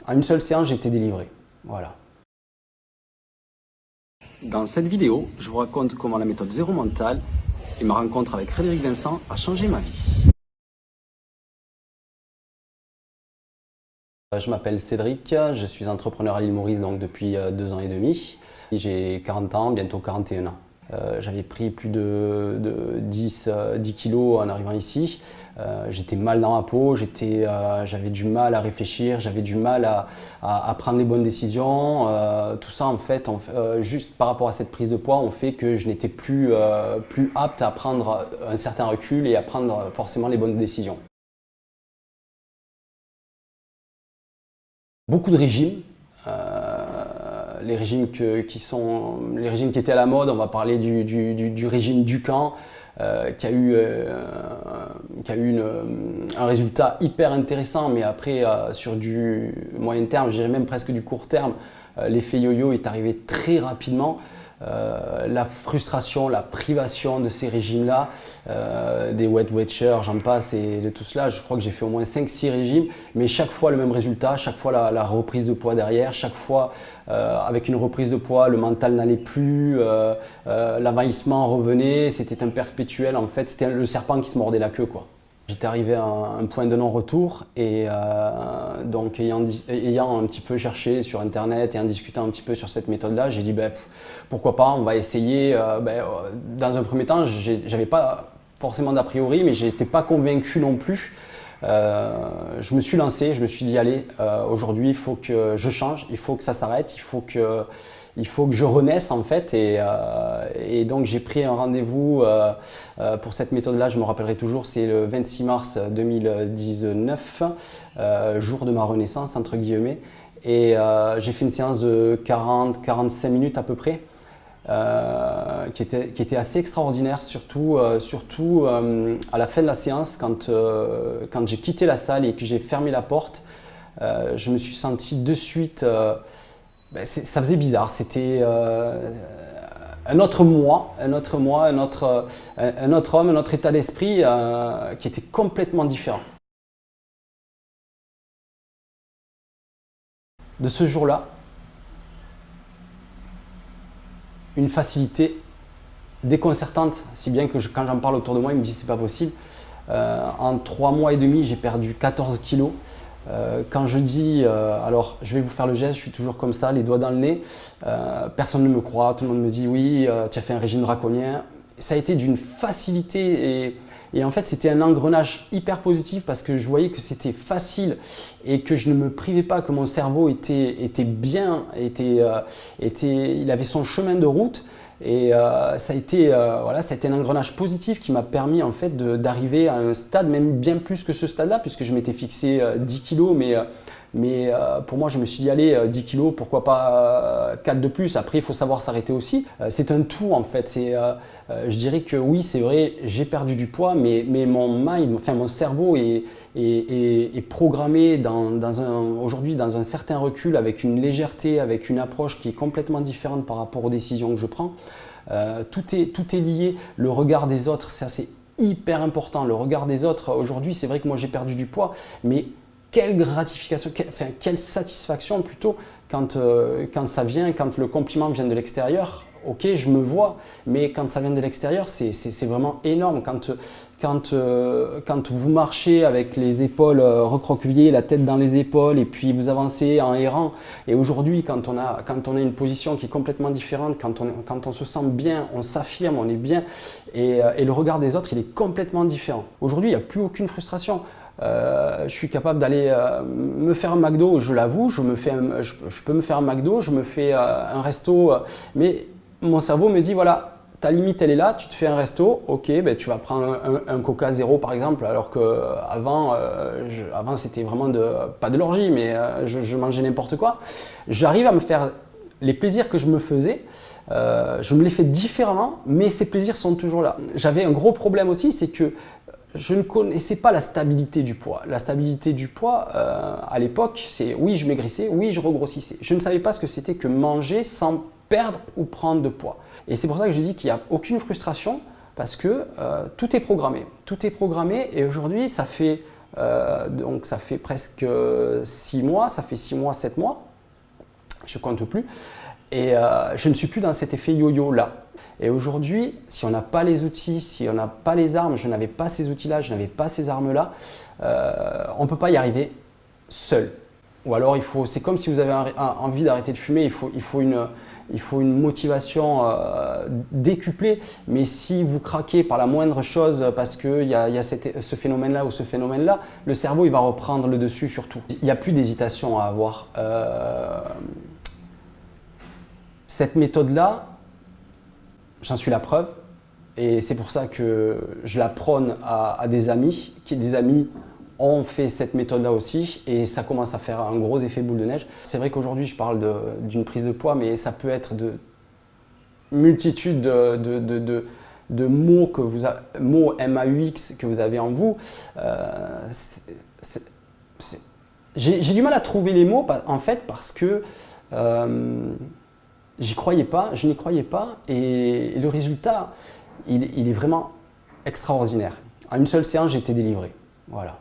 En une seule séance, j'étais délivré. Voilà. Dans cette vidéo, je vous raconte comment la méthode Zéro Mental et ma rencontre avec Frédéric Vincent a changé ma vie. Je m'appelle Cédric, je suis entrepreneur à l'île Maurice donc depuis 2 ans et demi. J'ai 40 ans, bientôt 41 ans. J'avais pris plus de 10 kilos en arrivant ici. J'étais mal dans ma peau, j'avais du mal à réfléchir, j'avais du mal à prendre les bonnes décisions. Tout ça en fait, juste par rapport à cette prise de poids, on fait que je n'étais plus apte à prendre un certain recul et à prendre forcément les bonnes décisions. Beaucoup de régimes. Les régimes qui étaient à la mode, on va parler du régime Dukan, qui a eu un résultat hyper intéressant, mais après sur du moyen terme, je dirais même presque du court terme, l'effet yo-yo est arrivé très rapidement. La frustration, la privation de ces régimes-là, des Weight Watchers, j'en passe et de tout cela, je crois que j'ai fait au moins 5-6 régimes, mais chaque fois le même résultat, chaque fois la reprise de poids derrière, chaque fois avec une reprise de poids, le mental n'allait plus, l'envahissement revenait, c'était un perpétuel, en fait c'était le serpent qui se mordait la queue, quoi. J'étais arrivé à un point de non-retour et donc ayant un petit peu cherché sur internet et en discutant un petit peu sur cette méthode-là, j'ai dit pourquoi pas, on va essayer. Dans un premier temps, j'avais pas forcément d'a priori, mais j'étais pas convaincu non plus. Je me suis lancé, je me suis dit allez, aujourd'hui il faut que je change, il faut que ça s'arrête, il faut que je renaisse en fait et donc j'ai pris un rendez-vous pour cette méthode-là, je me rappellerai toujours, c'est le 26 mars 2019, jour de ma renaissance entre guillemets, et j'ai fait une séance de 40-45 minutes à peu près. Qui était assez extraordinaire, surtout à la fin de la séance, quand j'ai quitté la salle et que j'ai fermé la porte, je me suis senti de suite, ça faisait bizarre, c'était un autre moi, un autre homme, un autre état d'esprit qui était complètement différent. De ce jour-là, une facilité déconcertante, si bien que quand j'en parle autour de moi, ils me disent c'est pas possible. En 3 mois et demi, j'ai perdu 14 kilos. Quand je dis, alors je vais vous faire le geste, je suis toujours comme ça, les doigts dans le nez, personne ne me croit, tout le monde me dit oui, tu as fait un régime draconien. Ça a été d'une facilité et en fait c'était un engrenage hyper positif parce que je voyais que c'était facile et que je ne me privais pas, que mon cerveau était bien, il avait son chemin de route. Et ça a été un engrenage positif qui m'a permis en fait d'arriver à un stade, même bien plus que ce stade-là, puisque je m'étais fixé 10 kilos, mais pour moi je me suis dit allez 10 kilos, pourquoi pas 4 de plus, après il faut savoir s'arrêter aussi. C'est un tout en fait, je dirais que oui c'est vrai, j'ai perdu du poids, mais mon cerveau est programmé aujourd'hui dans un certain recul, avec une légèreté, avec une approche qui est complètement différente par rapport aux décisions que je prends. Tout est lié, le regard des autres, c'est hyper important. Le regard des autres, aujourd'hui c'est vrai que moi j'ai perdu du poids, mais quelle gratification, quelle satisfaction plutôt quand le compliment vient de l'extérieur. Ok, je me vois, mais quand ça vient de l'extérieur, c'est vraiment énorme. Quand vous marchez avec les épaules recroquevillées, la tête dans les épaules, et puis vous avancez en errant, et aujourd'hui, quand on a une position qui est complètement différente, quand on se sent bien, on s'affirme, on est bien, et le regard des autres, il est complètement différent. Aujourd'hui, il n'y a plus aucune frustration. Je suis capable d'aller me faire un McDo, je l'avoue, je peux me faire un McDo, je me fais un resto, mais mon cerveau me dit voilà, ta limite elle est là, tu te fais un resto, ok, tu vas prendre un Coca zéro par exemple, alors qu'avant c'était vraiment pas de l'orgie, mais je mangeais n'importe quoi. J'arrive à me faire les plaisirs que je me faisais, je me les fais différemment, mais ces plaisirs sont toujours là. J'avais un gros problème aussi, c'est que je ne connaissais pas la stabilité du poids. La stabilité du poids, à l'époque, c'est oui, je maigrissais, oui, je regrossissais. Je ne savais pas ce que c'était que manger sans perdre ou prendre de poids. Et c'est pour ça que je dis qu'il n'y a aucune frustration parce que tout est programmé. Tout est programmé et aujourd'hui, ça fait Donc ça fait presque 6 mois, ça fait 6 mois, 7 mois, je ne compte plus. Et je ne suis plus dans cet effet yo-yo là. Et aujourd'hui, si on n'a pas les outils, si on n'a pas les armes, je n'avais pas ces outils-là, je n'avais pas ces armes-là, on ne peut pas y arriver seul. Ou alors, c'est comme si vous avez envie d'arrêter de fumer, il faut une motivation décuplée. Mais si vous craquez par la moindre chose parce qu'il y a ce phénomène-là ou ce phénomène-là, le cerveau il va reprendre le dessus sur tout. Il n'y a plus d'hésitation à avoir. Cette méthode-là, j'en suis la preuve. Et c'est pour ça que je la prône à des amis, des amis ont fait cette méthode-là aussi et ça commence à faire un gros effet boule de neige. C'est vrai qu'aujourd'hui, je parle d'une prise de poids, mais ça peut être de multitude de mots, mots MAUX que vous avez en vous. J'ai du mal à trouver les mots, en fait, parce que j'y croyais pas, je n'y croyais pas et le résultat, il est vraiment extraordinaire. En une seule séance, j'ai été délivré. Voilà.